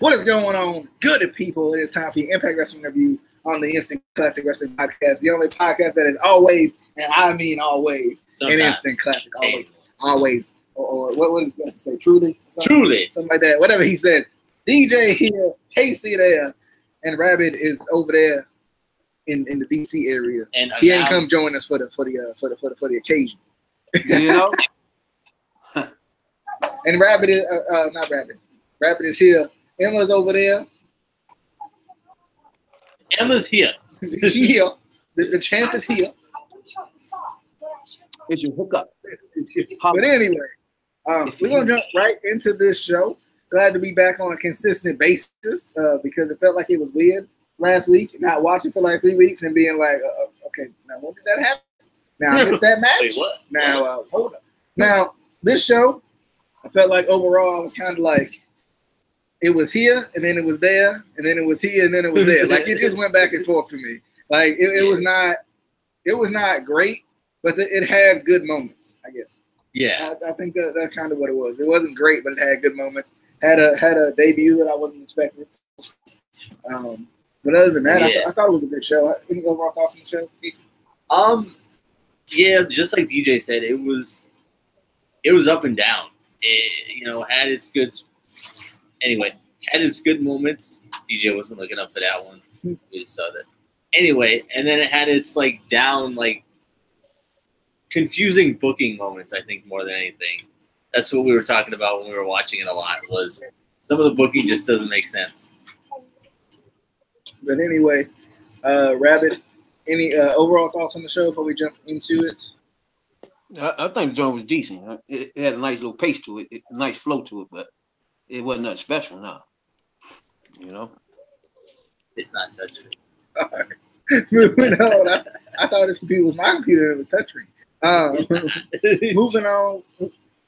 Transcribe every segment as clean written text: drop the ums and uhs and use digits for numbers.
What is going on, good people? It is time for your Impact Wrestling review on the Instant Classic Wrestling Podcast, the only podcast that is always, and I mean always, an instant classic. Always. Or what is best to say? Truly? Something like that. Whatever he says. DJ here, Casey there, and Rabbit is over there in the DC area. And he ain't come join us for the occasion. You know. And Rabbit is not Rabbit. Rabbit is here. Emma's over there. Emma's here. She's here. The champ is here. It's your hookup. But anyway, we're gonna jump right into this show. Glad to be back on a consistent basis because it felt like it was weird last week, not watching for like 3 weeks and being like, okay, now when did that happen? Now I missed that match. Wait, what? Now hold up. Now this show, I felt like overall I was kind of like, it was here and then it was there and then it was here and then it was there. Like it just went back and forth for me. Like it was not great, but it had good moments, I guess. Yeah, I think that's kind of what it was. It wasn't great, but it had good moments. Had a debut that I wasn't expecting. But other than that, yeah. I thought it was a good show. Any overall thoughts on the show, Casey? Yeah, just like DJ said, it was up and down. It, had its good. Anyway, had its good moments. DJ wasn't looking up for that one. We just saw that. Anyway, and then it had its down, confusing booking moments. I think more than anything, that's what we were talking about when we were watching it a lot. Was some of the booking just doesn't make sense. But anyway, Rabbit, any overall thoughts on the show before we jump into it? I think John was decent. It had a nice little pace to it, a nice flow to it, but it wasn't nothing special now. It's not touching. All right. Moving on. I thought this computer was my computer and it was touchscreen. Moving on.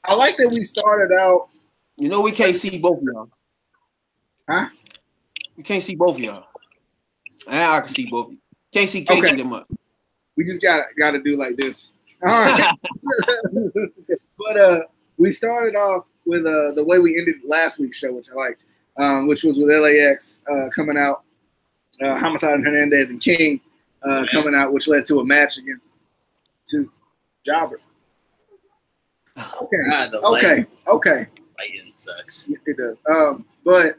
I like that we started out. We can't see both of y'all. Huh? We can't see both of y'all. I can see both of you. Can't see Casey that much. We just gotta do like this. All right. But we started off with the way we ended last week's show, which I liked, which was with LAX coming out, Homicide and Hernandez and King coming out, which led to a match against two Jobber. Okay. Lighting sucks. It does. But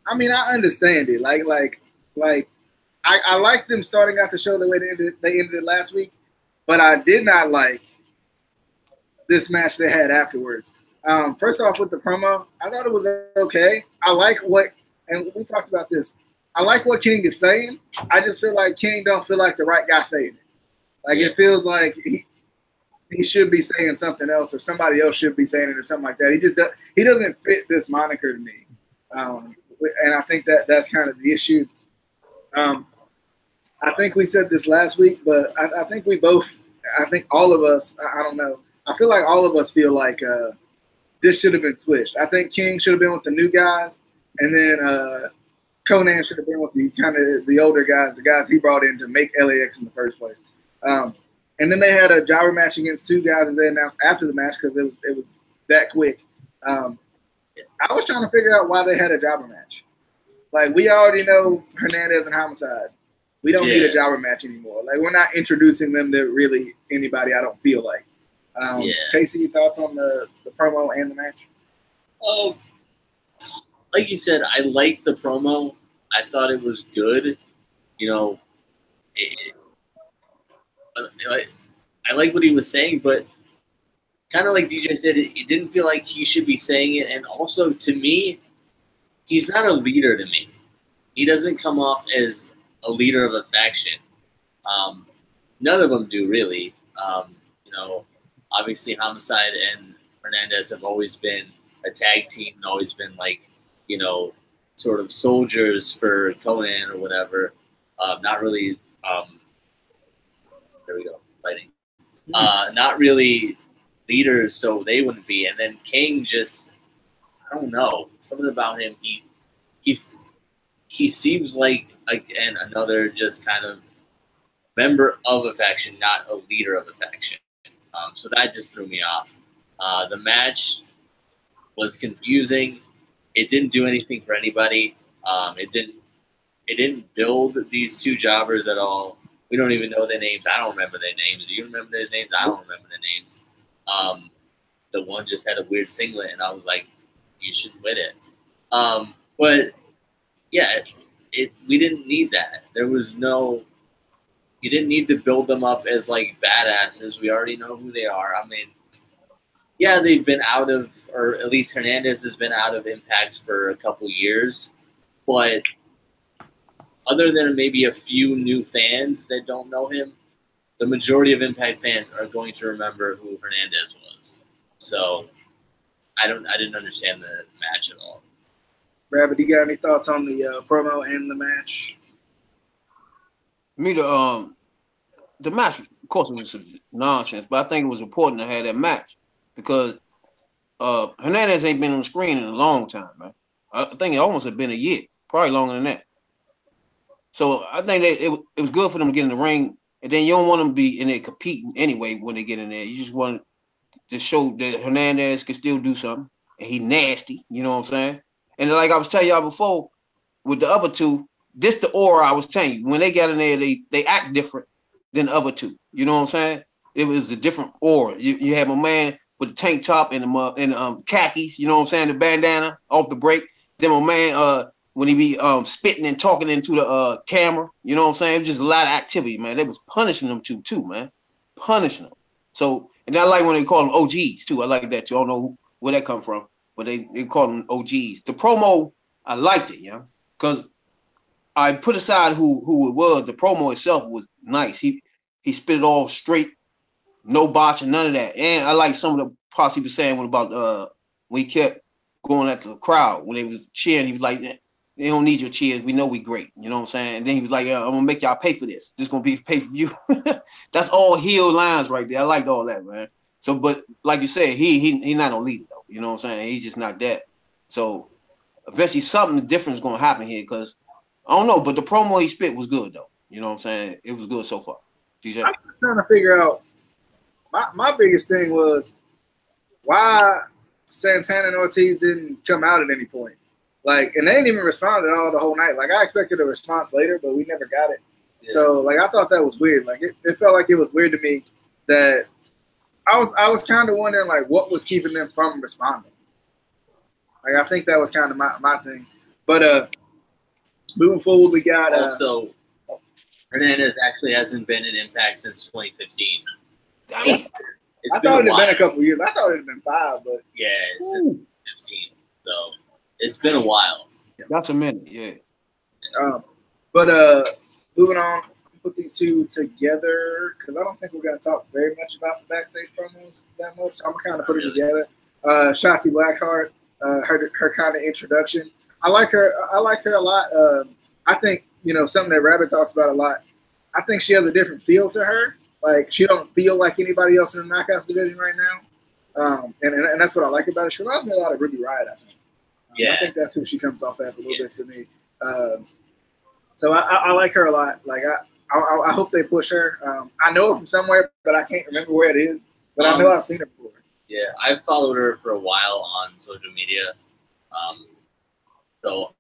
I mean, I understand it. I like them starting out the show the way they ended it last week, but I did not like this match they had afterwards. First off, with the promo, I thought it was okay. I like and we talked about this. I like what King is saying. I just feel like King don't feel like the right guy saying it. It feels like he should be saying something else, or somebody else should be saying it, or something like that. He doesn't fit this moniker to me, and I think that's kind of the issue. I think we said this last week, but I think all of us. I don't know. I feel like all of us feel like this should have been switched. I think King should have been with the new guys, and then Conan should have been with the older guys, the guys he brought in to make LAX in the first place. And then they had a jobber match against two guys, and they announced after the match because it was that quick. I was trying to figure out why they had a jobber match. We already know Hernandez and Homicide. We don't need a jobber match anymore. We're not introducing them to really anybody. I don't feel like. Casey, thoughts on the promo and the match? Like you said, I liked the promo. I thought it was good. I like what he was saying, but kind of like DJ said, it didn't feel like he should be saying it. And also, to me, he's not a leader to me. He doesn't come off as a leader of a faction. None of them do, really. Obviously, Homicide and Hernandez have always been a tag team and always been sort of soldiers for Conan or whatever. Not really. There we go, fighting. Not really leaders, so they wouldn't be. And then King just, I don't know, something about him. He seems like, again, another just kind of member of a faction, not a leader of a faction. So that just threw me off. The match was confusing. It didn't do anything for anybody. It didn't build these two jobbers at all. We don't even know their names. I don't remember their names. Do you remember their names? I don't remember their names. The one just had a weird singlet, and I was like, you should win it. But yeah, we didn't need that. There was no. You didn't need to build them up as like badasses. We already know who they are. I mean, yeah, they've been out of, or at least Hernandez has been out of Impacts for a couple years, but other than maybe a few new fans that don't know him, the majority of Impact fans are going to remember who Hernandez was. So I didn't understand the match at all. Rabbit, you got any thoughts on the promo and the match? Me, the match, of course, was some nonsense, but I think it was important to have that match because Hernandez ain't been on the screen in a long time, man. I think it almost had been a year, probably longer than that. So I think that it was good for them to get in the ring, and then you don't want them to be in there competing anyway when they get in there. You just want to show that Hernandez can still do something, and he nasty, you know what I'm saying? And like I was telling y'all before, with the other two, this the aura I was telling you. When they got in there, they act different than the other two. You know what I'm saying? It was a different aura. You had my man with the tank top and the khakis, you know what I'm saying, the bandana off the break. Then my man when he be spitting and talking into the camera, you know what I'm saying? It was just a lot of activity, man. They was punishing them too, man. Punishing them. So, and I like when they call them OGs too. I like that too. I don't know where that come from, but they call them OGs. The promo, I liked it, yeah, because I put aside who it was. The promo itself was nice. He spit it all straight, no botching, none of that. And I like some of the parts he was saying about when he kept going at the crowd when they was cheering. He was like, "They don't need your cheers. We know we great." You know what I'm saying? And then he was like, "I'm gonna make y'all pay for this. This gonna be pay for you." That's all heel lines right there. I liked all that, man. So, but like you said, he not a leader though. You know what I'm saying? He's just not that. So eventually something different is gonna happen here because I don't know, but the promo he spit was good though. You know what I'm saying? It was good so far. DJ? I'm trying to figure out. My biggest thing was why Santana and Ortiz didn't come out at any point. Like, and they didn't even respond at all the whole night. Like, I expected a response later, but we never got it. Yeah. So, like, I thought that was weird. Like, it felt like it was weird to me that I was kind of wondering, like, what was keeping them from responding. Like, I think that was kind of my thing. But moving forward, we got also Hernandez actually hasn't been in Impact since 2015. I thought it had been a couple years. I thought it had been 5, but yeah, it's 15. So it's been a while. That's a minute, yeah. But moving on, put these two together because I don't think we're gonna talk very much about the backstage promos that much. So I'm gonna kind of put it together. Shotzi Blackheart, her kind of introduction. I like her a lot. I think something that Rabbit talks about a lot. I think she has a different feel to her. Like, she don't feel like anybody else in the Knockouts division right now. And that's what I like about it. She reminds me a lot of Ruby Riott, I think. Yeah. I think that's who she comes off as a little bit to me. So I like her a lot. Like, I hope they push her. I know her from somewhere, but I can't remember where it is. But I know I've seen her before. Yeah, I've followed her for a while on social media. So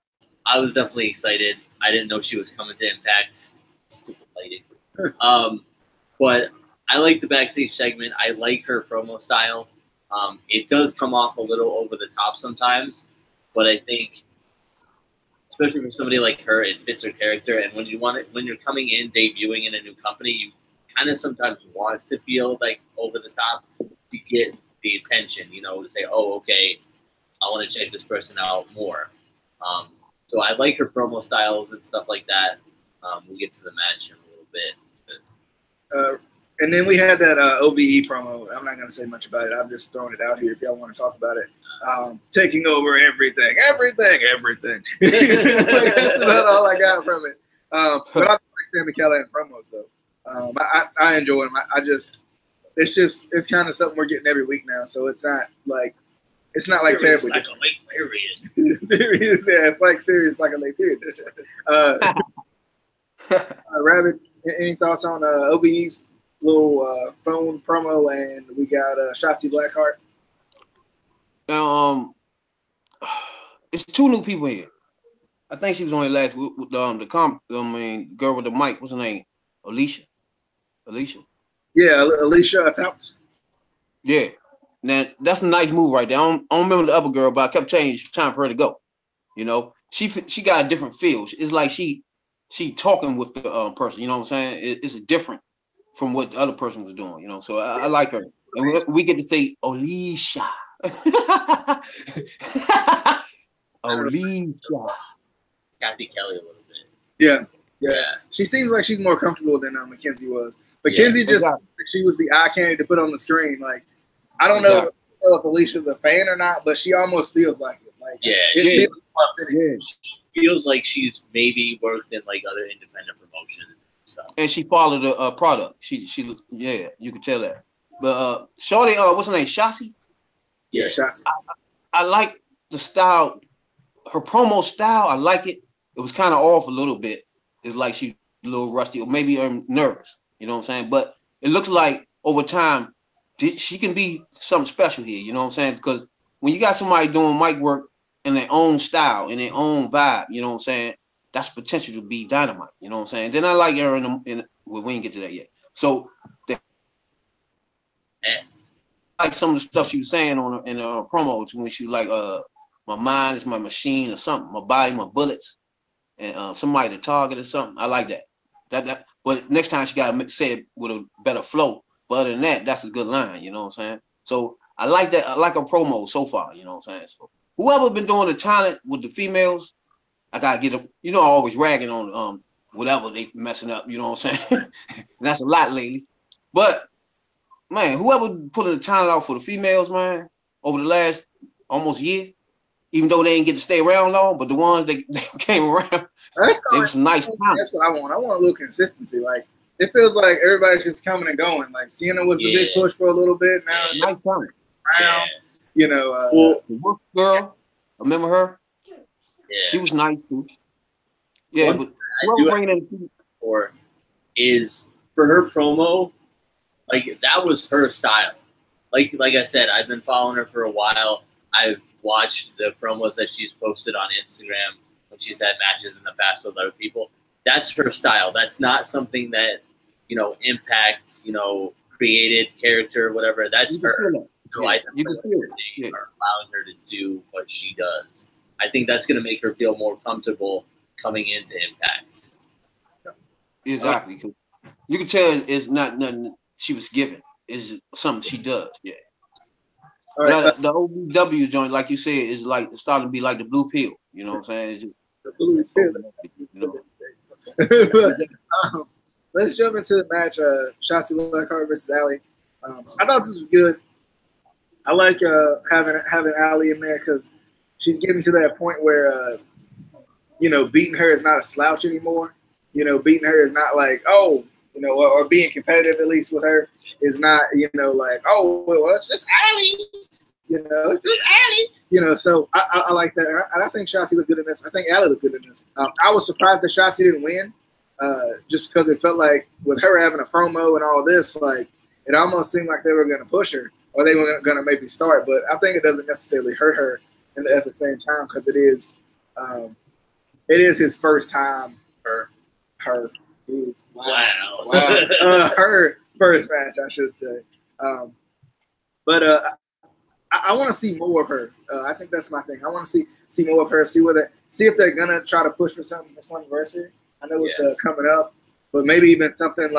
I was definitely excited. I didn't know she was coming to Impact. Stupid lighting. But I like the backstage segment. I like her promo style. It does come off a little over the top sometimes, but I think, especially for somebody like her, it fits her character. And when you're coming in, debuting in a new company, you kind of sometimes want to feel like over the top to get the attention. To say, "Oh, okay, I want to check this person out more." So I like her promo styles and stuff like that. We'll get to the match in a little bit. And then we had that OVE promo. I'm not going to say much about it. I'm just throwing it out here if y'all want to talk about it. Taking over everything. Like, that's about all I got from it. But I like Sami Callihan's promos, though. I enjoy them. It's kind of something we're getting every week now. So it's not like terribly. Like a late period. Serious, yeah. It's like serious, like a late period. Rabbit, any thoughts on OVE's little phone promo? And we got Shotzi Blackheart. It's two new people here. I think she was on here last with the girl with the mic. What's her name? Alicia. Yeah, Alicia Tout. Yeah. Now that's a nice move right there. I don't remember the other girl, but I kept saying it's time for her to go. You know, she got a different feel. It's like she talking with the person. You know what I'm saying? It's different from what the other person was doing. You know, so I like her, and we get to say Alicia. Alicia. Kathy Kelly a little bit. Yeah. She seems like she's more comfortable than Mackenzie was. Mackenzie just she was the eye candy to put on the screen. Like I don't know if Alicia's a fan or not, but she almost feels like it. Like she feels like she's maybe worked in like other independent promotions and stuff. And she followed the product. She you could tell that. But Shorty, what's her name? Shotzi? Yeah, Shotzi. I like the style, her promo style. I like it. It was kind of off a little bit. It's like she's a little rusty or maybe nervous. You know what I'm saying? But it looks like over time, she can be something special here. You know what I'm saying? Because when you got somebody doing mic work in their own style, in their own vibe, you know what I'm saying? That's potential to be dynamite. You know what I'm saying? Then I like her well, we didn't get to that yet. So like some of the stuff she was saying in her promo when she was like, my mind is my machine or something, my body, my bullets, and somebody to target or something. I like that. But next time she got to say it with a better flow. But other than that, that's a good line. You know what I'm saying? So I like that. I like her promo so far. You know what I'm saying? So whoever been doing the talent with the females, I gotta get them. You know, I always ragging on whatever they messing up. You know what I'm saying? And that's a lot lately. But man, whoever putting the talent out for the females, man, over the last almost year, even though they didn't get to stay around long, but the ones that came around, they was some nice talent. That's what I want. I want a little consistency. Like it feels like everybody's just coming and going. Like Sienna was the big push for a little bit. Now nice talent. You know, the Wolf girl, remember her? Yeah. She was nice too. Yeah, but is for her promo, like that was her style. Like I said, I've been following her for a while. I've watched the promos that she's posted on Instagram when she's had matches in the past with other people. That's her style. That's not something that, Impact, created character, whatever. That's her. So I think they are allowing her to do what she does. I think that's going to make her feel more comfortable coming into Impact. Exactly. You can tell it's not nothing she was given. It's something she does. Yeah. All right, the OVW joint, like you said, is like it's starting to be like the blue pill. You know what I'm saying? It's just, the blue pill. Let's jump into the match. Shotzi Blackheart versus Allie. I thought this was good. I like having Allie in there because she's getting to that point where beating her is not a slouch anymore. Beating her is not like or being competitive at least with her is not like well it's just Allie. It's just Allie. So I like that. And I think Shotzi looked good in this. I think Allie looked good in this. I was surprised that Shotzi didn't win, just because it felt like with her having a promo and all this, like it almost seemed like they were going to push her or they were going to maybe start. But I think it doesn't necessarily hurt her at the same time because it is his first time. Her first match, I should say. But I want to see more of her. I think that's my thing. I want to see more of her. See if they're gonna try to push for something for Slammiversary. I know it's coming up, but maybe even something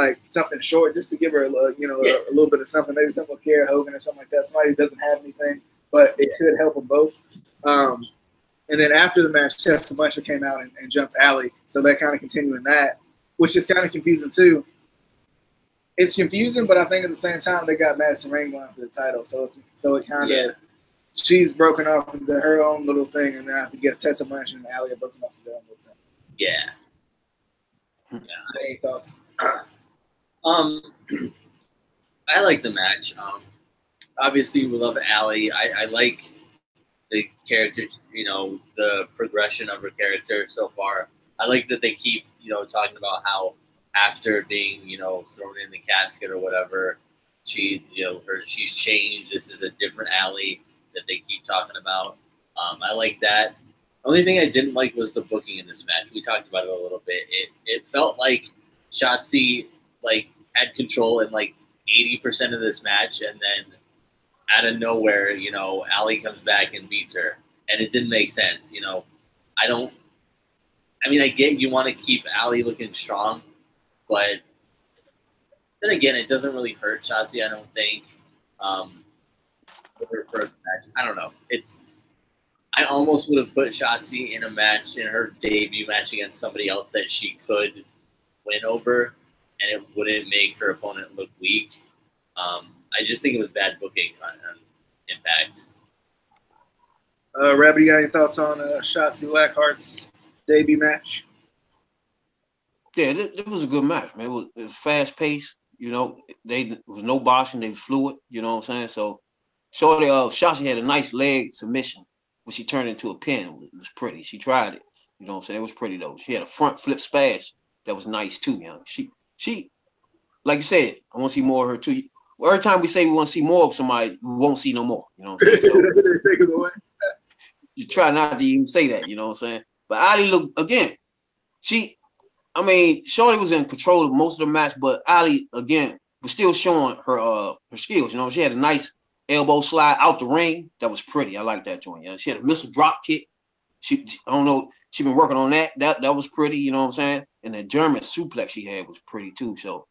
short just to give her a little bit of something. Maybe something with Kiera Hogan or something like that. Somebody who doesn't have anything, but it could help them both. And then after the match, Tessa Blanchard came out and jumped Allie. So they're kind of continuing that, which is kind of confusing too. It's confusing, but I think at the same time they got Madison Rayne going for the title. So it kind of she's broken off into her own little thing, and then I guess Tessa Blanchard and Allie are broken off into their own little thing. Yeah. Any thoughts? I like the match. Obviously we love Allie. I like the character, the progression of her character so far. I like that they keep, talking about how after being, thrown in the casket or whatever, she's changed. This is a different Allie that they keep talking about. I like that. Only thing I didn't like was the booking in this match. We talked about it a little bit. It felt like Shotzi like had control in like 80% of this match, and then out of nowhere, you know, Allie comes back and beats her, and it didn't make sense. You know, I mean, I get you want to keep Allie looking strong, but then again, it doesn't really hurt Shotzi, I don't think. With her first match, I don't know. I almost would have put Shotzi in a match, in her debut match against somebody else that she could win over, and it wouldn't make her opponent look weak. I just think it was bad booking on Impact. Rabbit, you got any thoughts on Shotzi Blackheart's debut match? Yeah, it was a good match, man. It was fast paced. You know, there was no boxing. They fluid. You know what I'm saying? So, Shotzi had a nice leg submission, but she turned into a pin. It was pretty. She tried it. You know what I'm saying? It was pretty though. She had a front flip smash that was nice too. You know, she, like you said, I want to see more of her too. Well, every time we say we want to see more of somebody, we won't see no more. You know what I'm saying? So, you try not to even say that. You know what I'm saying? But Ali looked again. Shorty was in control of most of the match, but Ali again was still showing her skills. You know, she had a nice elbow slide out the ring that was pretty. I like that joint. Yeah, she had a missile drop kick. I don't know. She been working on that. That was pretty. You know what I'm saying? And the German suplex she had was pretty too. So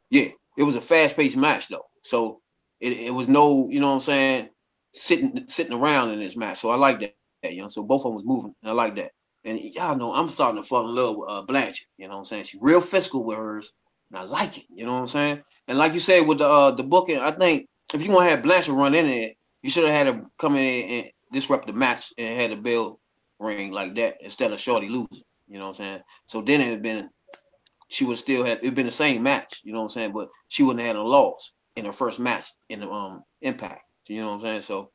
yeah, it was a fast paced match though. So it was no, you know what I'm saying, sitting around in this match. So I like that. You know, so both of them was moving. And I like that. And y'all know I'm starting to fall in love with Blanchard. You know what I'm saying? She's real physical with hers, and I like it. You know what I'm saying? And like you said with the booking, I think if you want to have Blanchard run in there, you should have had her come in and disrupt the match and had the bell ring like that instead of Shorty losing. You know what I'm saying? So then she would still have it'd been the same match. You know what I'm saying? But she wouldn't have had a loss in her first match in the Impact. You know what I'm saying? So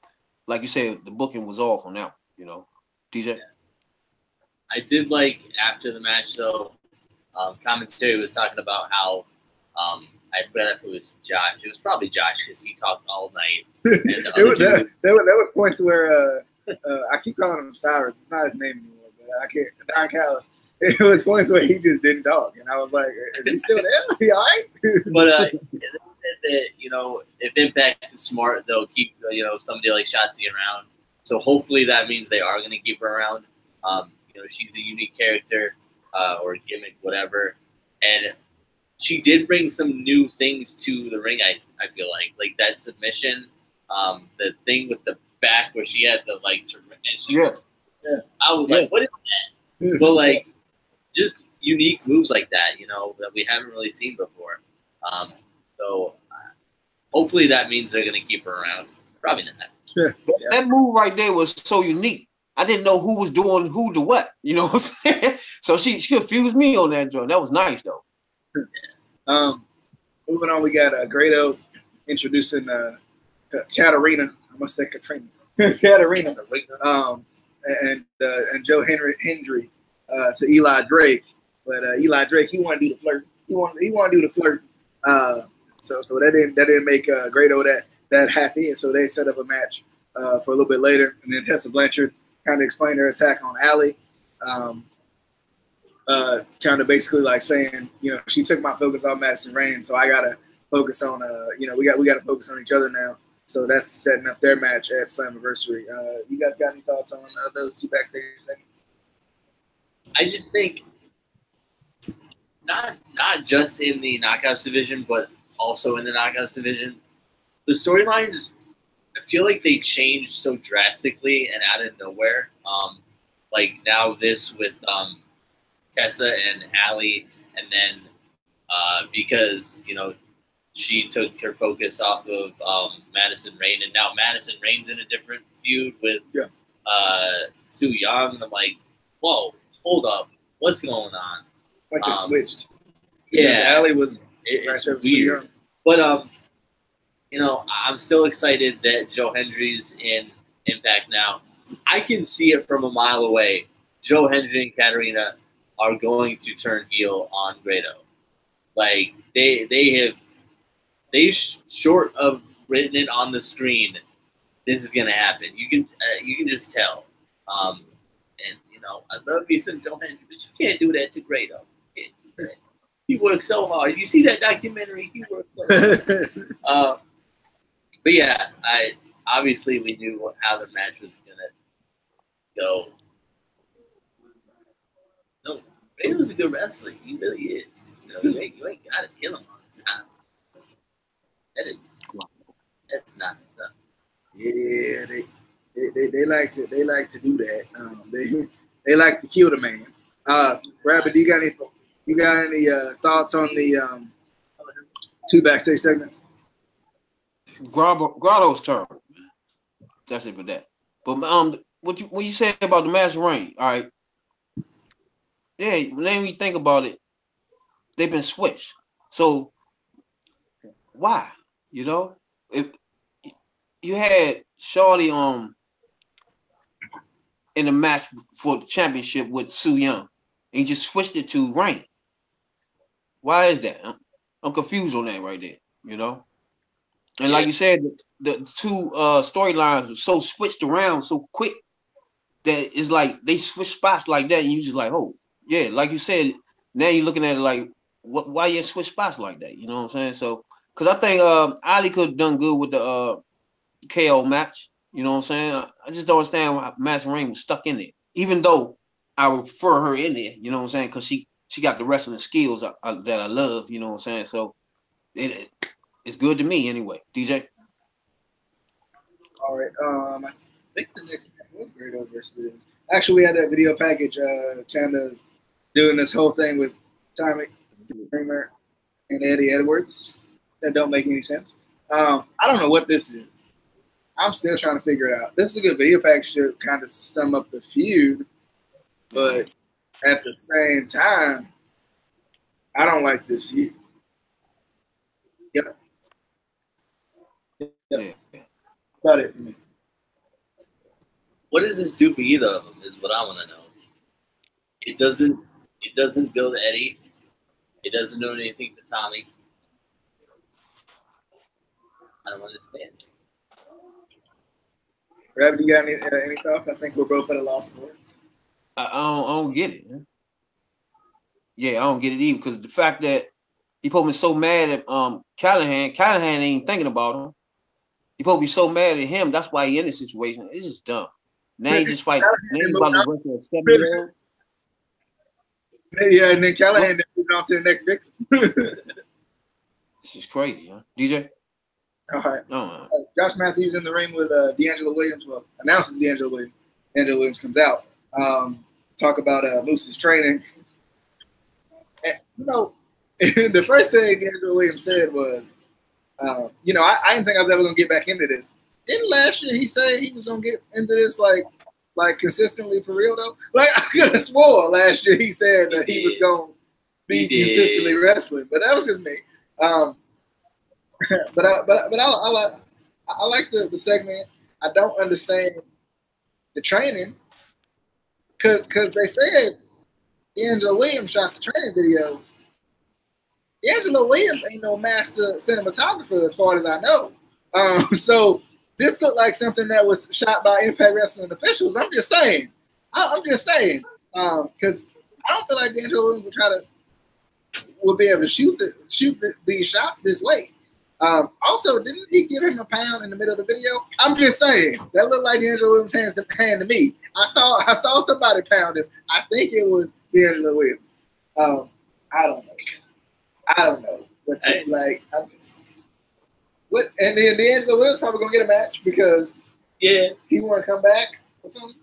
like you said, the booking was off on that one, you know. DJ. Yeah. I did like after the match though. Commentary was talking about how I forgot if it was Josh. It was probably Josh because he talked all night. And there was points where I keep calling him Cyrus. It's not his name anymore, but I can't. Don Callis. It was points where he just didn't talk, and I was like, "Is he still there? He all right?" But you know, if Impact is smart, they'll keep somebody like Shotzi around. So hopefully that means they are going to keep her around. You know, she's a unique character or gimmick, whatever. And she did bring some new things to the ring, I feel like that submission, the thing with the back where she had the, like, and she, yeah. I was like, what is that? But, like, just unique moves like that, you know, that we haven't really seen before. So hopefully that means they're going to keep her around. Probably not. Yeah. That move right there was so unique. I didn't know who was doing who to what. You know what I'm saying? So she confused me on that joint. That was nice though. Moving on, we got Grado introducing Katarina. I must say Katrina. Katarina. And Joe Hendry to Eli Drake, but Eli Drake, he wanted to do the flirt. He wanted to do the flirt. So that didn't make Grado that happy, and so they set up a match for a little bit later, and then Tessa Blanchard kind of explained her attack on Allie, kind of basically like saying, you know, she took my focus off Madison Rayne, so I gotta focus on, we got to focus on each other now. So that's setting up their match at Slammiversary. You guys got any thoughts on those two backstage segments? I just think not just in the Knockouts division, but also in the Knockouts division, the storylines, I feel like they changed so drastically and out of nowhere. Like now this with Tessa and Allie, and then because, you know, she took her focus off of Madison Rayne, and now Madison Rayne's in a different feud with Su Yung, and I'm like, whoa, hold up, what's going on? Like it switched. Yeah, Allie was it's weird. But you know, I'm still excited that Joe Hendry's in Impact now. I can see it from a mile away. Joe Hendry and Katarina are going to turn heel on Grado. Like they short of written it on the screen, this is gonna happen. You can just tell. And know, I love me some Johansson, but you can't do that to Grado. He worked so hard. You see that documentary? He worked so hard. But yeah, obviously we knew how the match was gonna go. No, Grado was a good wrestler. He really is. You know, you ain't gotta kill him all the time. That's not stuff. Yeah, they like to do that. They like to kill the man. Rabbit, you got any thoughts on the 2 backstage segments? Grado's terrible. That's it for that. But what you said about the match ring, all right? Yeah, when you think about it, they've been switched. So why? You know, if you had Shorty in the match for the championship with Su Yung, and you just switched it to Reign. Why is that? I'm confused on that right there. You know, and like you said, the 2 storylines were so switched around so quick that it's like they switch spots like that, and you just like, oh yeah, like you said. Now you're looking at it like, why you switch spots like that? You know what I'm saying? So, because I think Ali could have done good with the KO match. You know what I'm saying? I just don't understand why Matt Ring was stuck in there. Even though I would prefer her in there, you know what I'm saying? Because she got the wrestling skills that I love, you know what I'm saying? So it's good to me anyway. DJ? All right. I think the next match was Grado versus. Actually, we had that video package kind of doing this whole thing with Tommy Dreamer and Eddie Edwards. That don't make any sense. I don't know what this is. I'm still trying to figure it out. This is a good video package to kind of sum up the feud, but at the same time, I don't like this feud. Yep. Yeah. About it for me. What does this do for either of them is what I want to know. It doesn't build Eddie. It doesn't do anything for Tommy. I don't understand. Rabbit, you got any thoughts? I think we're both at a loss for words. I don't get it. Man. Yeah, I don't get it either because the fact that he supposed to be so mad at Callahan ain't even thinking about him. He supposed to be so mad at him. That's why he in this situation. It's just dumb. Now he just fight. Now he's about to wrestle a 7-year-old. Yeah, and then Callahan then moved on to the next victim. This is crazy, huh? DJ? All right. No, Josh Matthews in the ring with D'Angelo Williams. Well, announces D'Angelo Williams. D'Angelo Williams comes out. Talk about Moose's training. And, you know, the first thing D'Angelo Williams said was, you know, I didn't think I was ever going to get back into this. Didn't last year he said he was going to get into this like consistently for real though? Like I could have swore last year he said that he was going to be consistently wrestling, but that was just me. But I like the segment. I don't understand the training because they said D'Angelo Williams shot the training videos. D'Angelo Williams ain't no master cinematographer as far as I know. So this looked like something that was shot by Impact Wrestling officials. I'm just saying. Because I don't feel like D'Angelo Williams would be able to shoot these shots this way. Also, didn't he give him a pound in the middle of the video? I'm just saying that looked like D'Angelo Williams' hand to me. I saw somebody pound him. I think it was D'Angelo Williams. I don't know. But I'm just what. And then D'Angelo Williams probably gonna get a match because he want to come back or something.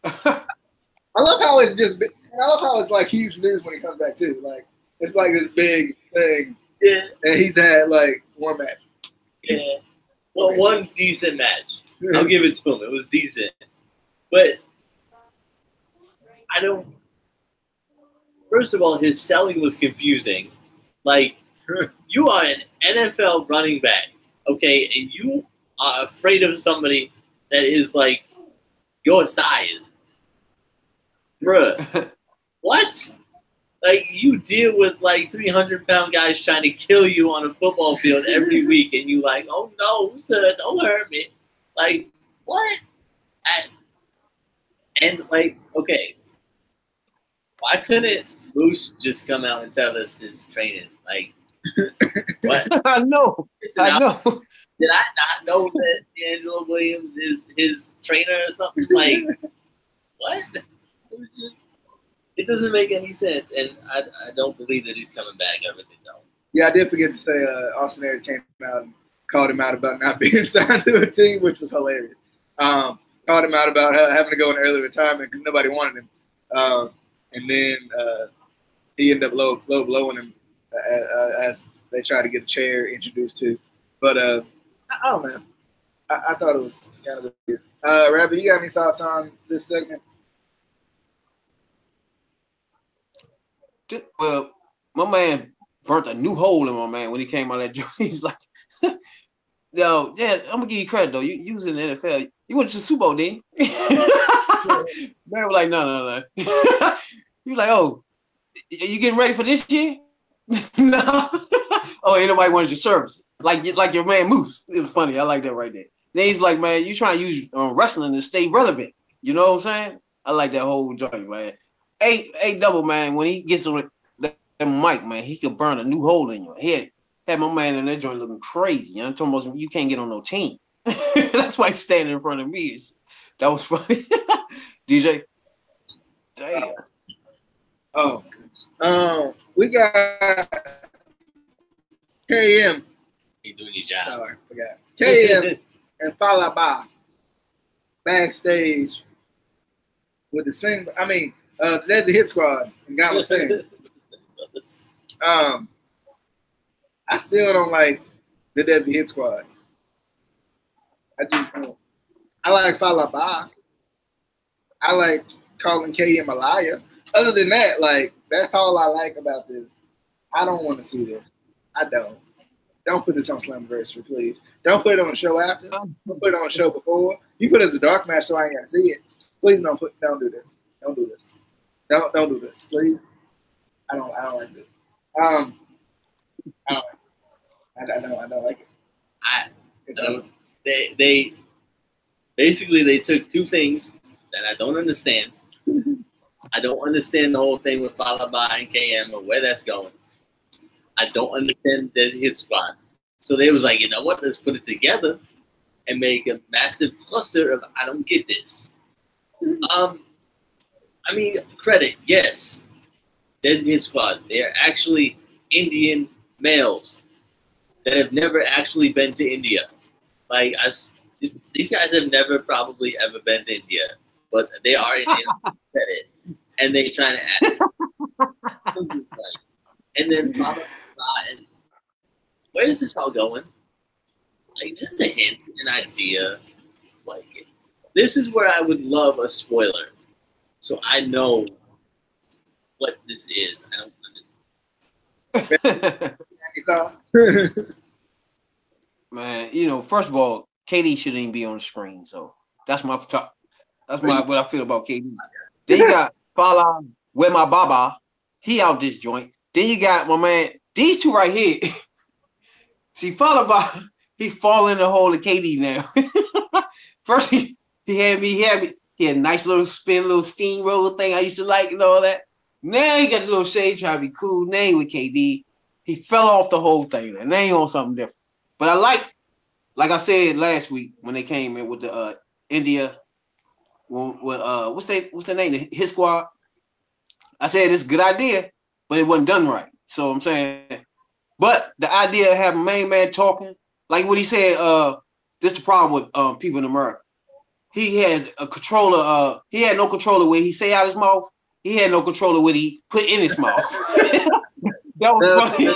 I love how it's like huge news when he comes back too. Like it's like this big thing. Yeah. And he's had like one match. Yeah. Well, one decent match. I'll give it to him. It was decent. But I don't. First of all, his selling was confusing. Like, you are an NFL running back, okay, and you are afraid of somebody that is like your size. Bruh. What? Like, you deal with like 300-pound guys trying to kill you on a football field every week, and you like, oh no, sir, don't hurt me. Like, what? And like, okay, why couldn't Moose just come out and tell us his training? Like, what? I know. Listen, I know. did I not know that D'Angelo Williams is his trainer or something? Like, what? It doesn't make any sense, and I don't believe that he's coming back. I really don't. Yeah, I did forget to say Austin Aries came out and called him out about not being signed to a team, which was hilarious. Called him out about having to go in early retirement because nobody wanted him. And then he ended up low blowing him as they tried to get a chair introduced to. But I don't know. I thought it was kind of weird. Rabbit, you got any thoughts on this segment? Well, my man burnt a new hole in my man when he came out of that joint. He's like, yo, yeah, I'm gonna give you credit though. You was in the NFL. You went to the Super Bowl, didn't you? Man was like, no. He was like, oh, you getting ready for this year? No. Oh, ain't nobody wanted your service. Like your man Moose. It was funny. I like that right there. Then he's like, man, you trying to use wrestling to stay relevant. You know what I'm saying? I like that whole joint, man. A double, man, when he gets on that mic, man, he could burn a new hole in your head. Had my man in that joint looking crazy. You know, I'm talking about you can't get on no team. That's why he's standing in front of me. That was funny. DJ. Damn. Oh, goodness. We got KM. You're doing your job. Sorry, forgot. KM and Falaba backstage with the same. I mean, there's a hit squad and Gama Singh. I still don't like the Desi Hit Squad. I just don't. I like Falaba. I like calling KM a liar. Other than that, like, that's all I like about this. I don't want to see this. I don't. Don't put this on Slammiversary, please. Don't put it on the show after. Don't put it on the show before. You put it as a dark match so I ain't got to see it. Please don't do this. Don't do this. Don't do this, please. I don't like this. I don't like it. They basically they took two things that I don't understand. I don't understand the whole thing with Falaba and KM or where that's going. I don't understand Desi Hit Squad. So they was like, you know what? Let's put it together and make a massive cluster of I don't get this. I mean, credit, yes. Desi Hit Squad. They are actually Indian males that have never actually been to India. Like, these guys have never probably ever been to India, but they are Indian. And they trying to act. And then, and where is this all going? Like, just a hint, an idea. Like, this is where I would love a spoiler, so I know what this is. I don't. Man, you know, first of all, KD shouldn't even be on the screen. So that's my top. That's what I feel about KD. Then you got Fala with my Baba. He out this joint. Then you got my man. These two right here. See, Falaba, he fall in the hole of KD now. First, he had me. He had a nice little spin, little steamroller thing I used to like and all that. Now he got the little shade trying to be cool. Now he with KD. He fell off the whole thing. And now he on something different. But I like I said last week when they came in with the India. What's their name? The Hit Squad. I said it's a good idea, but it wasn't done right. So I'm saying, but the idea of having main man talking, like what he said, this is the problem with people in America. He has a controller. He had no controller where he say out his mouth. He had no controller what he put in his mouth. That was funny.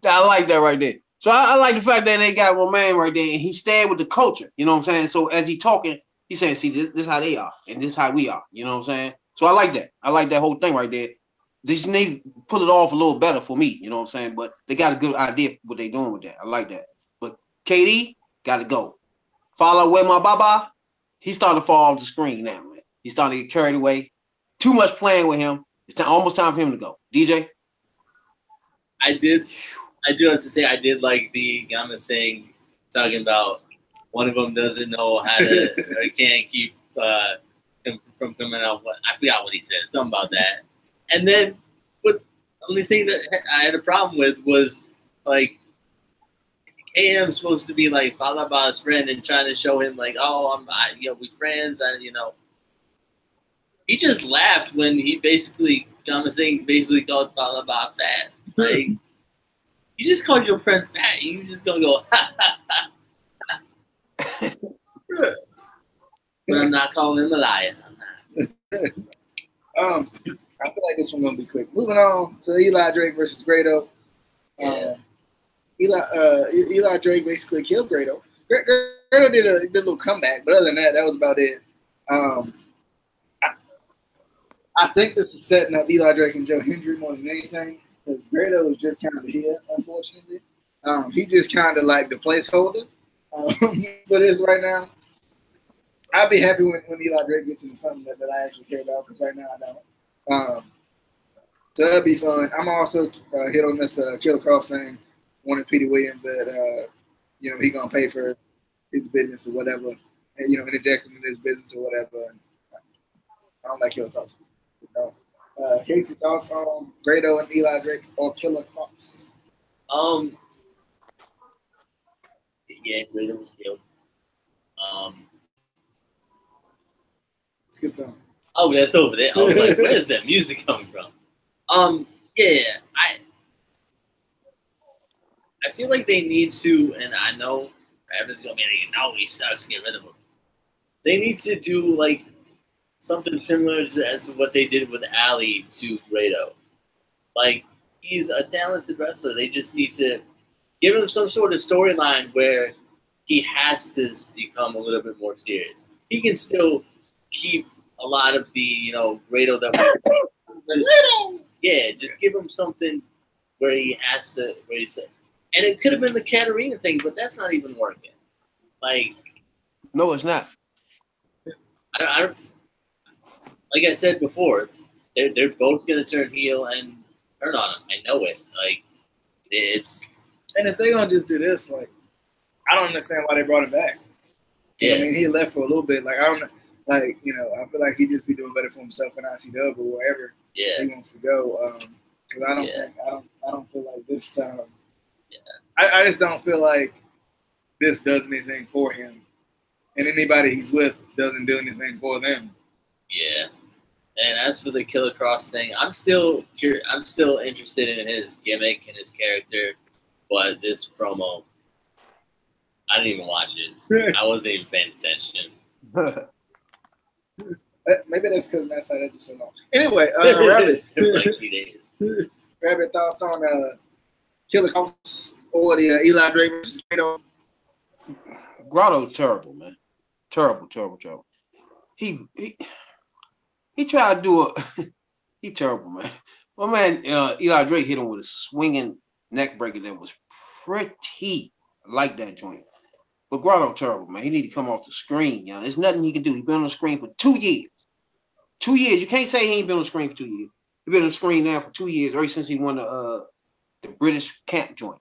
I like that right there. So I like the fact that they got one man right there and he stayed with the culture. You know what I'm saying? So as he talking, he's saying, see, this is how they are and this is how we are. You know what I'm saying? So I like that. I like that whole thing right there. They just need to pull it off a little better for me. You know what I'm saying? But they got a good idea what they doing with that. I like that. But KD got to go. Follow with my Baba. He started to fall off the screen now, man. He's starting to get carried away. Too much playing with him. It's almost time for him to go. DJ? I do have to say I did like the Yama saying talking about one of them doesn't know how to or can't keep him from coming out. I forgot what he said. Something about that. And then, but the only thing that I had a problem with was like KM's supposed to be like followed by his friend and trying to show him like, oh, we friends. He just laughed when he basically called Fallah Bahh fat. Like, you just called your friend fat. You just gonna go, ha ha ha. But I'm not calling him a liar. I feel like this one's gonna be quick. Moving on to Eli Drake versus Grado. Eli Drake basically killed Grado. Grado did a little comeback, but other than that, that was about it. I think this is setting up Eli Drake and Joe Hendry more than anything, because Grado was just kind of here, unfortunately. He just kind of like the placeholder for this right now. I'll be happy when Eli Drake gets into something that I actually care about, because right now I don't. So that'll be fun. I'm also hit on this Killer Cross thing, wanting Petey Williams that he gonna pay for his business or whatever, and interjecting in his business or whatever. And I don't like Killer Cross. Casey, thoughts on Grado and Eli Drake or Killer Cross? Yeah, Grado was killed. It's a good song. Oh, that's over there. I was like, where is that music coming from? Yeah, I feel like they need to, and I know Rabbit's gonna be like, no, he sucks, get rid of him. They need to do like something similar as to what they did with Ali to Grado. Like, he's a talented wrestler. They just need to give him some sort of storyline where he has to become a little bit more serious. He can still keep a lot of the, Grado that just give him something where he has to, where he said, and it could have been the Katarina thing, but that's not even working. Like, no, it's not. I like I said before, they're both gonna turn heel and turn on him. I know it. Like, it's. And if they're gonna just do this, like, I don't understand why they brought him back. Yeah. I mean, he left for a little bit. Like, I don't. Like, I feel like he'd just be doing better for himself in ICW or wherever he wants to go. Because I don't feel like this. I just don't feel like this does anything for him, and anybody he's with doesn't do anything for them. Yeah. And as for the Killer Cross thing, I'm still interested in his gimmick and his character, but this promo, I didn't even watch it. I wasn't even paying attention. Maybe that's because Matt side was so long. Anyway, Rabbit. Like 3 days. Rabbit, thoughts on Killer Cross or the Eli Drake versus Grado? Grado's terrible, man. Terrible. He tried to do he terrible, man. My man Eli Drake hit him with a swinging neck breaker that was pretty. I like that joint. But Grado terrible, man. He need to come off the screen, There's nothing he can do. He's been on the screen for 2 years. 2 years. You can't say he ain't been on the screen for 2 years. He's been on the screen now for 2 years, ever since he won the British camp joint.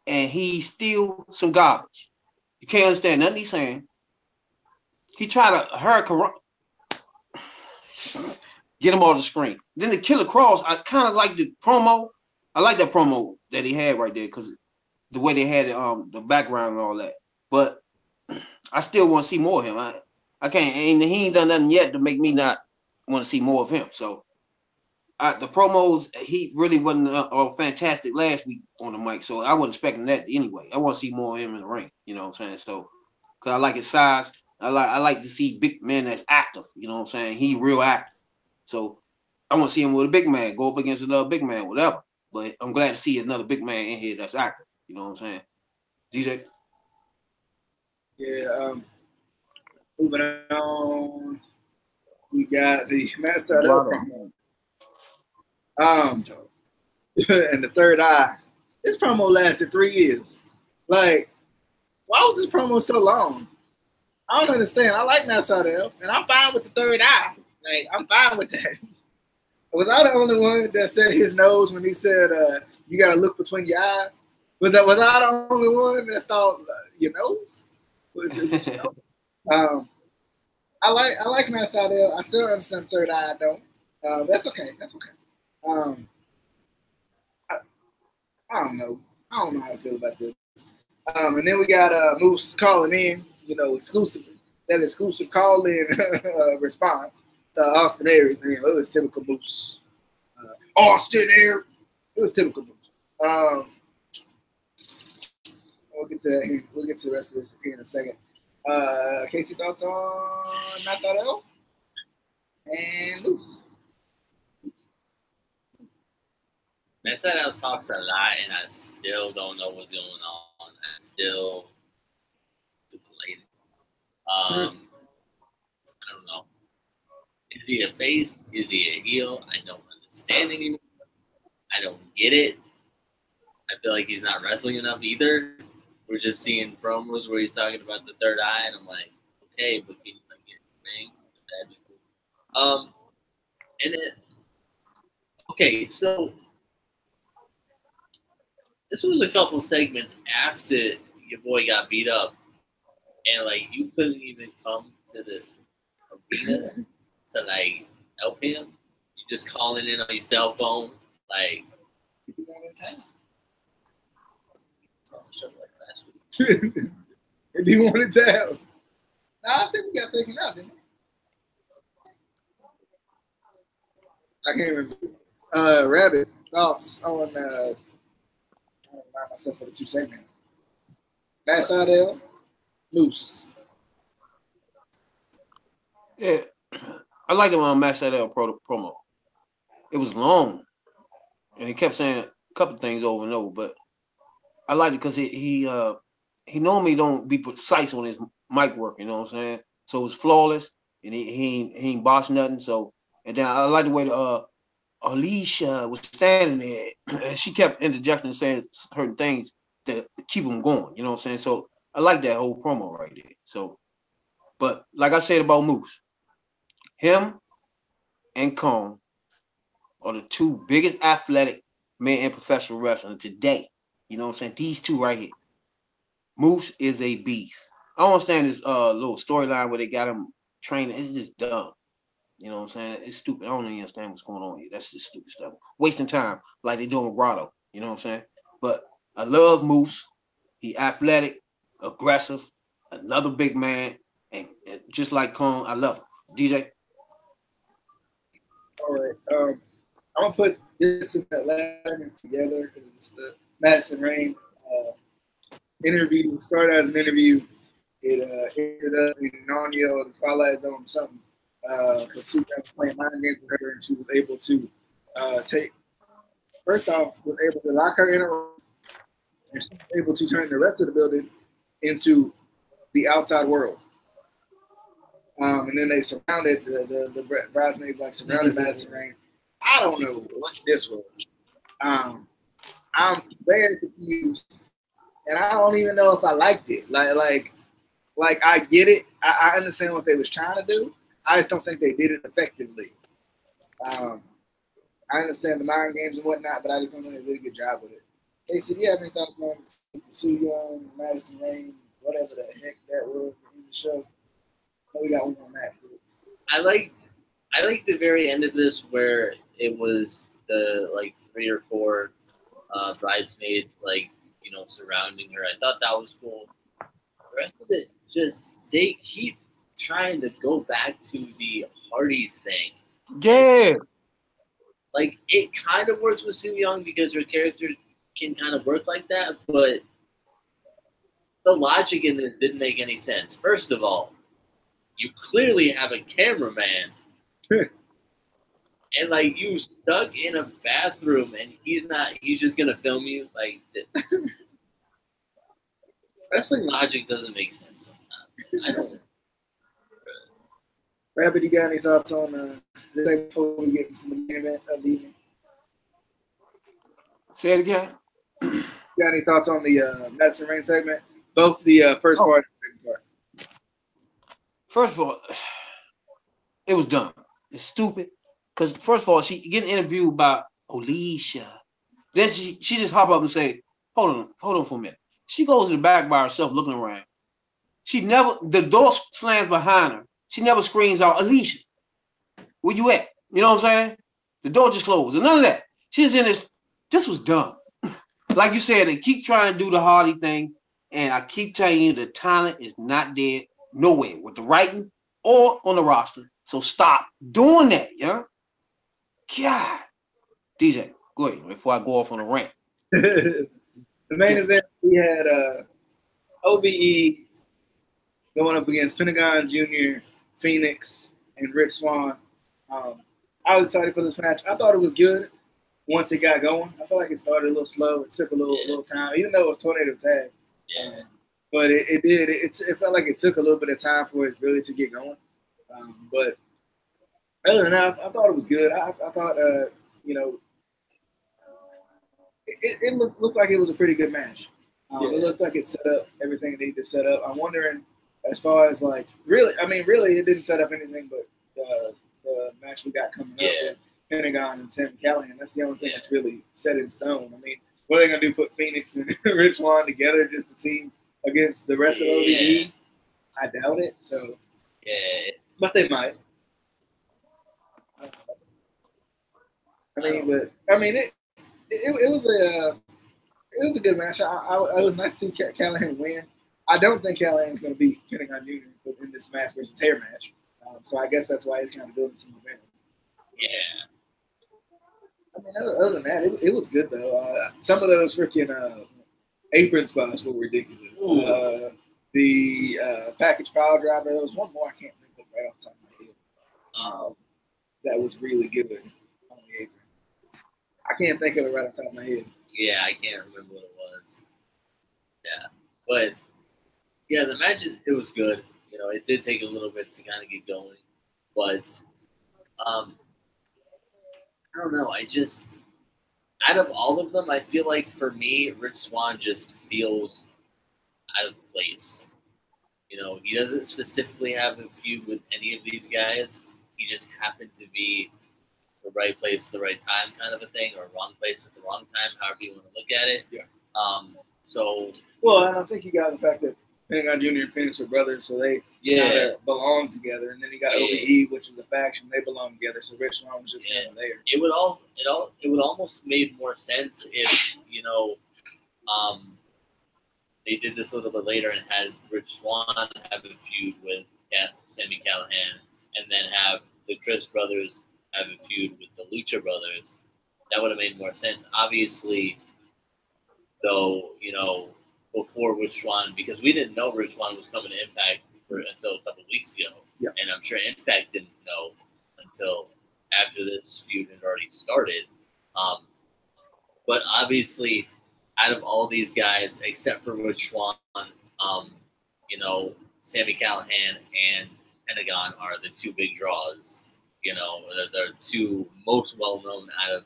And he's still some garbage. You can't understand nothing he's saying. He tried to hurricane. Get him off the screen. Then the Killer Cross, I kind of like the promo. I like that promo that he had right there because the way they had it, the background and all that. But I still want to see more of him. I can't. And he ain't done nothing yet to make me not want to see more of him. So the promos, he really wasn't fantastic last week on the mic. So I wasn't expecting that anyway. I want to see more of him in the ring. You know what I'm saying? So because I like his size. I like to see big men that's active. You know what I'm saying? He real active. So I want to see him with a big man, go up against another big man, whatever. But I'm glad to see another big man in here that's active. You know what I'm saying? DJ? Yeah. Moving on. We got the Matt Sydal promo. And the third eye. This promo lasted 3 years. Like, why was this promo so long? I don't understand. I like Matt Sydal, and I'm fine with the third eye. Like, I'm fine with that. Was I the only one that said his nose when he said, you got to look between your eyes? Was I the only one that thought your nose? I like Matt Sydal. I still understand Third Eye though. That's okay. That's okay. I, I don't know. I don't know how to feel about this. And then we got Moose calling in, exclusively. That exclusive call-in response to Austin Aries. And, it was typical Moose. Austin Aries. It was typical Moose. We'll get to that here. We'll get to the rest of this here in a second. Casey, thoughts on Matt Sydal and Moose? Matt Sydal talks a lot, and I still don't know what's going on. I still deflated. I don't know. Is he a face? Is he a heel? I don't understand anymore. I don't get it. I feel like he's not wrestling enough either. We're just seeing promos where he's talking about the third eye, and I'm like, okay, but can you get the thing? That'd be cool. And then, okay, so this was a couple segments after your boy got beat up, and like you couldn't even come to the arena to like help him. You just calling in on your cell phone, like. You want in town. If you wanted to have. Nah, I think we got taken out, didn't we? I can't remember. Rabbit, thoughts on I don't remind myself for the two segments. Matt Sydal, Moose. Yeah. I like him on Matt Sydal promo. It was long. And he kept saying a couple things over and over, but I like it because he normally don't be precise on his mic work, you know what I'm saying? So it was flawless, and he ain't botched nothing. So, and then I like the way Alicia was standing there, and she kept interjecting and saying certain things to keep him going, you know what I'm saying? So I like that whole promo right there. So, but like I said about Moose, him and Kong are the two biggest athletic men in professional wrestling today. You know what I'm saying? These two right here. Moose is a beast. I don't understand this little storyline where they got him training. It's just dumb. You know what I'm saying? It's stupid. I don't even understand what's going on here. That's just stupid stuff. Wasting time like they doing with Grotto. You know what I'm saying? But I love Moose. He athletic, aggressive, another big man, and just like Kong, I love him. DJ? All right. I'm going to put this and that last segment together because it's the Madison Rayne interview. It started as an interview. It ended up in Narnia, the Twilight Zone, or something. Because Sue was playing mind games with her, and she was able to was able to lock her in a room, and she was able to turn the rest of the building into the outside world. And then they surrounded the bridesmaids, like surrounded Madison Rayne. I don't know what this was. I'm very confused, and I don't even know if I liked it. Like I get it. I understand what they was trying to do. I just don't think they did it effectively. I understand the mind games and whatnot, but I just don't think they did a good job with it. Casey, do you have any thoughts on Su Yung, Madison Rayne, whatever the heck that was in the show? We got one on that. I liked the very end of this where it was the like 3 or 4 bridesmaids surrounding her. I thought that was cool. The rest of it, just they keep trying to go back to the Hardys thing. Yeah. Like it kind of works with Su Yung because her character can kind of work like that, but the logic in this didn't make any sense. First of all, you clearly have a cameraman and like you stuck in a bathroom and he's just gonna film you. Like wrestling logic doesn't make sense sometimes. I don't. Rabbit, you got any thoughts on this before we get into the main event of the evening? Say it again. You got any thoughts on the Madison Rayne segment? Both the first part and the second part. First of all, it was dumb. It's stupid. Because first of all, she getting interviewed by Alicia. Then she just hop up and say, hold on for a minute. She goes to the back by herself looking around. the door slams behind her. She never screams out, Alicia, where you at? You know what I'm saying? The door just closed. And none of that. She's in this was dumb. Like you said, they keep trying to do the Hardy thing. And I keep telling you, the talent is not there nowhere with the writing or on the roster. So stop doing that, yeah? God. DJ, go ahead before I go off on a rant. The main event, we had OVE going up against Pentagon Jr., Phoenix, and Rich Swann. I was excited for this match. I thought it was good once it got going. I felt like it started a little slow. It took a little time, even though it was tornado tag. Yeah. But it did. It felt like it took a little bit of time for it really to get going. But other than that, I thought it was good. I thought, it looked like it was a pretty good match. It looked like it set up everything it needed to set up. I'm wondering, as far as like, really, it didn't set up anything but the match we got coming up with Pentagon and Sami Callihan. That's the only thing that's really set in stone. I mean, what are they going to do, put Phoenix and Rich Swann together just to team against the rest of OVE? I doubt it. So, but they might. It was a good match. It was nice to see Callihan win. I don't think Callahan's going to beat Pentagon Jr. in this match versus hair match. So I guess that's why he's kind of building some momentum. Yeah. Other than that, it was good though. Some of those freaking apron spots were ridiculous. The package power driver. There was one more I can't think of right off the top of my head. That was really good on the apron. I can't think of it right off the top of my head. Yeah, I can't remember what it was. Yeah, but yeah, the match it was good. It did take a little bit to kind of get going, but I don't know. Out of all of them, I feel like for me, Rich Swann just feels out of place. He doesn't specifically have a feud with any of these guys. He just happened to be the right place at the right time kind of a thing, or wrong place at the wrong time, however you want to look at it. Yeah. Well, and I think you got the fact that Pentagon Jr. and Phoenix are brothers, so they kind of belong together. And then you got OVE, which is a faction; they belong together. So Rich Swann was just kind of there. It would almost made more sense if they did this a little bit later and had Rich Swann have a feud with Sami Callihan, and then have the Chris brothers have a feud with the Lucha brothers. That would have made more sense. Obviously, though, before Rich Swann, because we didn't know Rich Swann was coming to Impact until a couple of weeks ago. Yeah. And I'm sure Impact didn't know until after this feud had already started. But obviously, out of all these guys, except for Rich Swann, Sami Callihan and Pentagon are the two big draws. They're two most well-known out of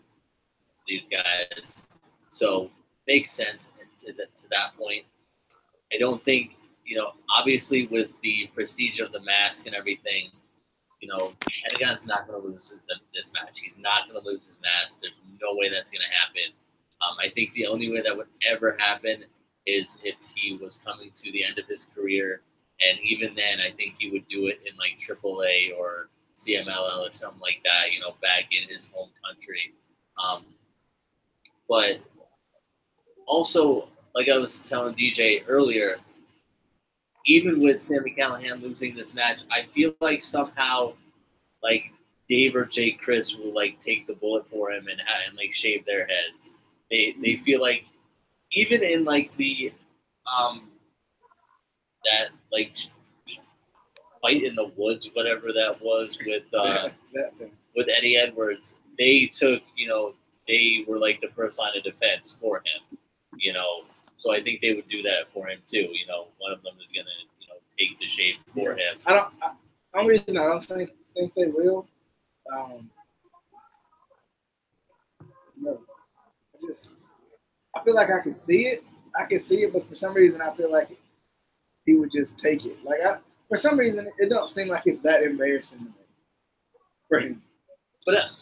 these guys. So, makes sense to that point. I don't think, obviously with the prestige of the mask and everything, Pentagon's not going to lose this match. He's not going to lose his mask. There's no way that's going to happen. I think the only way that would ever happen is if he was coming to the end of his career. And even then, I think he would do it in like AAA or CMLL or something like that, back in his home country. But also, like I was telling DJ earlier, even with Sami Callihan losing this match, I feel like somehow, like Dave or Jake Chris will like take the bullet for him and like shave their heads. They feel like even in like the that like fight in the woods, whatever that was with Eddie Edwards, they took they were like the first line of defense for him. So I think they would do that for him too. One of them is gonna take the shave for him. The only reason I don't think they will. I feel like I can see it. But for some reason, I feel like he would just take it. For some reason, it don't seem like it's that embarrassing to me. For him. But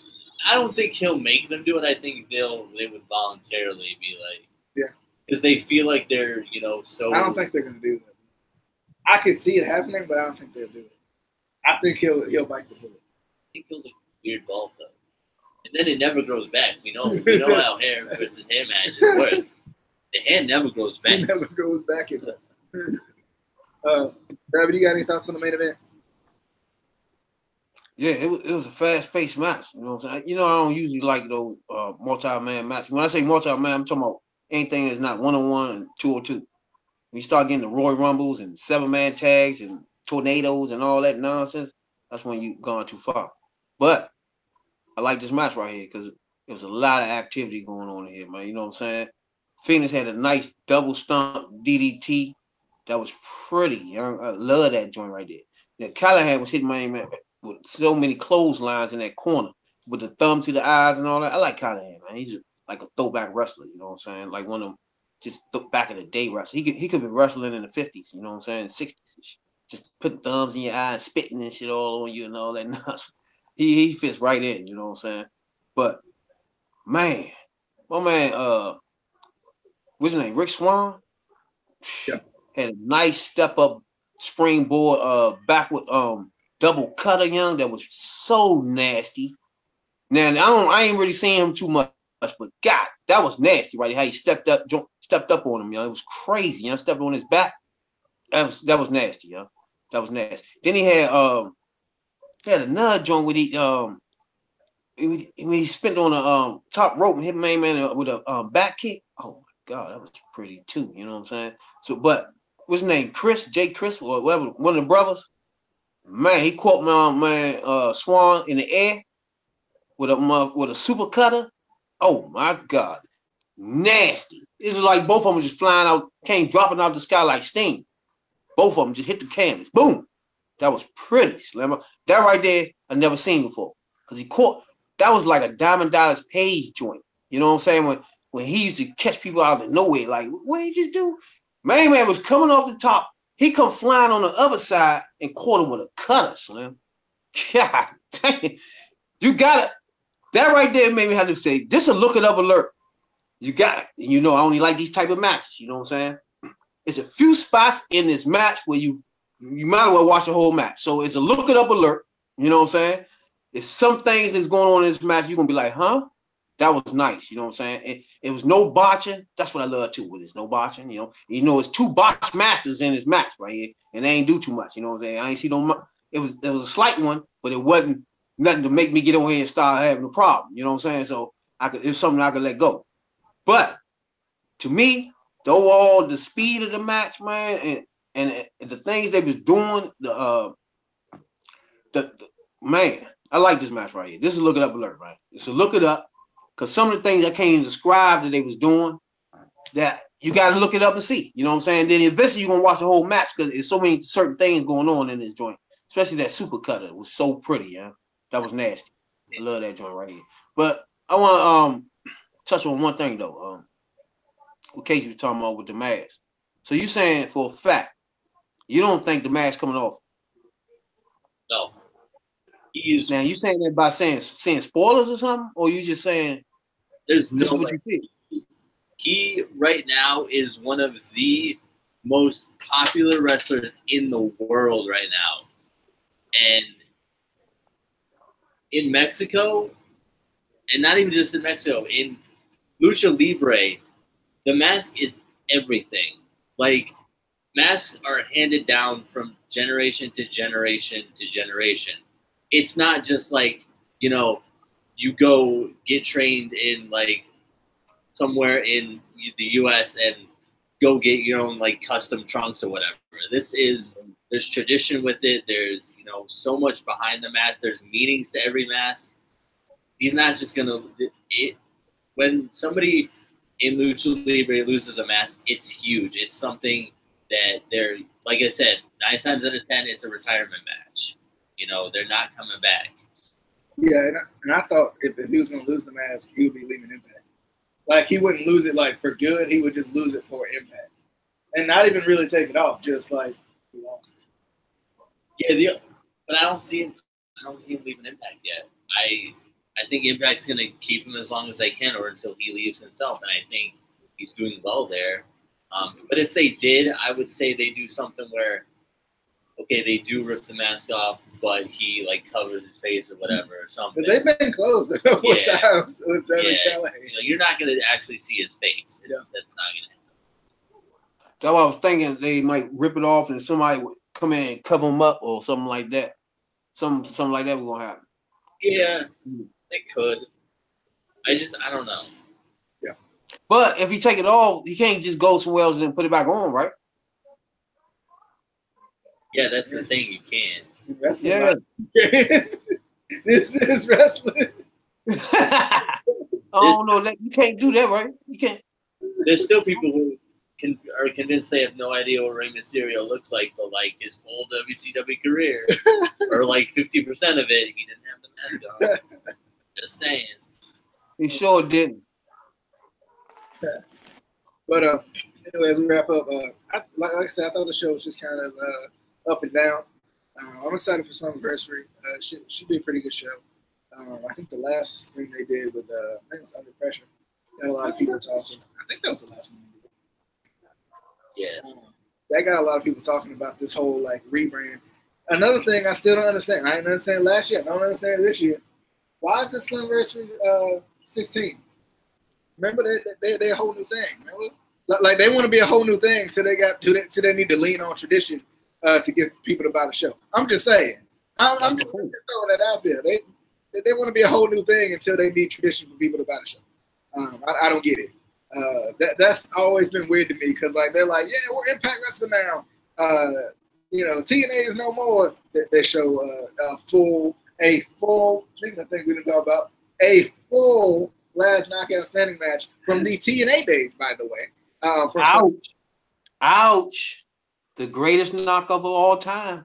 I don't think he'll make them do it. I think they would voluntarily be like, because they feel like they're so. I don't think they're gonna do that. I could see it happening, but I don't think they'll do it. I think he'll bite the bullet. I think he'll look weird bald though, and then it never grows back. We know how hair versus hair matches work. The hair never grows back. It never grows back. It does. Rabbit, you got any thoughts on the main event? Yeah, it was a fast-paced match. You know what I'm saying? You know, I don't usually like those multi-man matches. When I say multi-man, I'm talking about anything that's not 1-on-1 and 2-on-2. When you start getting the Royal Rumbles and 7-man tags and tornadoes and all that nonsense, that's when you've gone too far. But I like this match right here because there was a lot of activity going on here, man. You know what I'm saying? Phoenix had a nice double stomp DDT that was pretty. I love that joint right there. Now, Callahan was hitting my man with so many clotheslines in that corner with the thumb to the eyes and all that. I like Callahan, man. He's like a throwback wrestler, you know what I'm saying? Like one of them just back in the day wrestlers. He could be wrestling in the 50s, you know what I'm saying? 60s. Just putting thumbs in your eyes, spitting and shit all on you and all that nonsense. He fits right in, you know what I'm saying? But man, my man, what's his name? Rick Swann? Yeah. Had a nice step up springboard backward double cutter young that was so nasty. Now I ain't really seen him too much, but God, that was nasty, right? How he stepped up on him, you know. It was crazy, you know, stepped on his back. That was nasty, yo. That was nasty. Then he had another joint with when he spent on a top rope and hit main man with a back kick. Oh my God, that was pretty too. You know what I'm saying? So, but what's his name? Jay Chris, or whatever, one of the brothers. Man, he caught my man Swann in the air with a super cutter. Oh my God, nasty! It was like both of them just flying out, dropping out the sky like steam. Both of them just hit the canvas. Boom! That was pretty, Slimmer. That right there, I never seen before. Because he caught, that was like a Diamond Dallas Page joint. You know what I'm saying? When he used to catch people out of nowhere, like, what did he just do? Man was coming off the top. He come flying on the other side and caught him with a cutter, Slim. God dang. You got it. That right there made me have to say, this a look it up alert. You got it. And you know, I only like these type of matches. You know what I'm saying? It's a few spots in this match where you might as well watch the whole match. So it's a look it up alert. You know what I'm saying? If some things that's going on in this match, you're going to be like, huh? That was nice. You know what I'm saying? It was no botching. That's what I love too. With it's no botching, you know. It's two botch masters in this match right here. And they ain't do too much. You know what I'm saying? I ain't see no, it was a slight one, but it wasn't nothing to make me get on here and start having a problem. You know what I'm saying? So it's something I could let go. But to me, the overall, the speed of the match, man, and the things they was doing, the man, I like this match right here. This is look it up alert, right? It's a look it up, because some of the things I can't even describe that they was doing, that you got to look it up and see. You know what I'm saying? Then eventually you're gonna watch the whole match because there's so many certain things going on in this joint, especially that super cutter. It was so pretty, yeah. That was nasty. I love that joint right here. But I want to touch on one thing though. What Casey was talking about with the mask. So you saying for a fact you don't think the mask coming off? No. Now you saying that by saying spoilers or something, or you just saying there's this no is what you think? He right now is one of the most popular wrestlers in the world right now, and in Mexico, and not even just in Mexico, in Lucha Libre, the mask is everything. Like, masks are handed down from generation to generation to generation. It's not just like, you know, you go get trained in like somewhere in the U.S. and go get your own like custom trunks or whatever. There's tradition with it. There's, you know, so much behind the mask. There's meanings to every mask. He's not just gonna. When somebody in Lucha Libre loses a mask, it's huge. It's something that they're, like I said, 9 times out of 10, it's a retirement match. You know, they're not coming back. Yeah, and I thought if he was going to lose the mask, he would be leaving Impact. Like, he wouldn't lose it, like, for good. He would just lose it for Impact. And not even really take it off, just, like, he lost it. Yeah, but I don't see him leaving Impact yet. I think Impact's going to keep him as long as they can or until he leaves himself, and I think he's doing well there. But if they did, I would say they do something where okay, they do rip the mask off, but he like covers his face or whatever or something. Because they've been close a couple of times with Kelly. You're not gonna actually see his face. That's not gonna happen. That's why I was thinking they might rip it off and somebody would come in and cover him up or something like that. Something like that was gonna happen. Yeah, they could. I don't know. Yeah. But if he take it off, he can't just go somewhere else and then put it back on, right? Yeah, that's the thing. You can. Yeah. This is wrestling. I don't know. You can't do that, right? You can't. There's still people who are convinced they have no idea what Rey Mysterio looks like, but like his whole WCW career, or like 50% of it, he didn't have the mask on. Just saying. He sure didn't. But anyway, as we wrap up, like I said, I thought the show was just kind of up and down. I'm excited for Slammiversary. Should be a pretty good show. I think the last thing they did with I think it was Under Pressure. Got a lot of people talking. I think that was the last one. Yeah. That got a lot of people talking about this whole like rebrand. Another thing I still don't understand. I didn't understand last year. I don't understand this year. Why is this Slammiversary 16? Remember they a whole new thing. Remember? Like they want to be a whole new thing till they need to lean on tradition to get people to buy the show. I'm just saying. I'm just throwing that out there. They want to be a whole new thing until they need tradition for people to buy the show. I don't get it. That's always been weird to me because like they're like, yeah, we're Impact Wrestling now. TNA is no more. They show a full. Speaking of things we didn't talk about, a full last knockout standing match from the TNA days, by the way. Ouch! The greatest knockout of all time.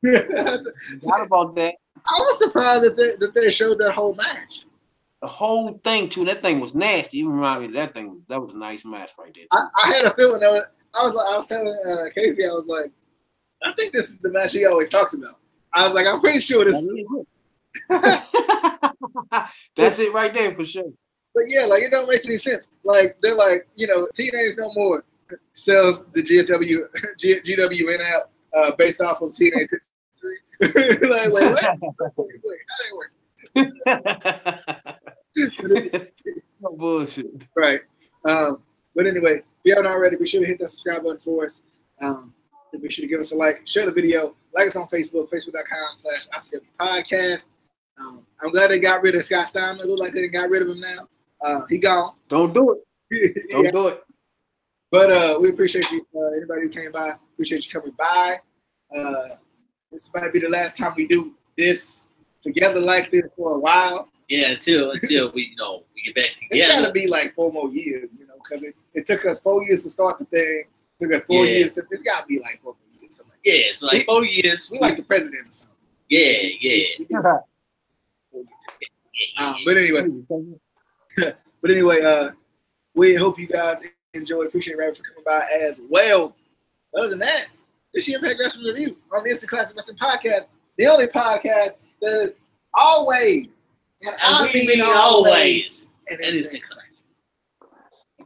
What about that? I was surprised that they showed that whole match. The whole thing too. That thing was nasty. You remind me of that thing. That was a nice match right there. I had a feeling I was telling Casey, I was like, I think this is the match he always talks about. I was like, I'm pretty sure this. That's it right there for sure. But yeah, like it don't make any sense. Like they're like, TNA is no more. Sells the GWN out based off of TNA 63. Like, wait, how that work? No bullshit. Right. But anyway, if you haven't already, be sure to hit that subscribe button for us. Be sure to give us a like, share the video, like us on Facebook, facebook.com/ICW podcast. I'm glad they got rid of Scott Steiner. It look like they got rid of him now. He gone. Don't do it. Don't do it. But we appreciate you, anybody who came by. Appreciate you coming by. This might be the last time we do this together like this for a while. Yeah, until we get back together. It's got to be like 4 more years, because it took us 4 years to start the thing. It took us 4 years. It's got to be like 4 more years. Yeah, so like 4 years. We like the president or something. Yeah. But anyway, we hope you guys enjoyed. Appreciate Rabbit for coming by as well. Other than that, this year Impact Wrestling Review on the Instant Classic Wrestling Podcast, the only podcast that is always, and I mean always, an instant classic.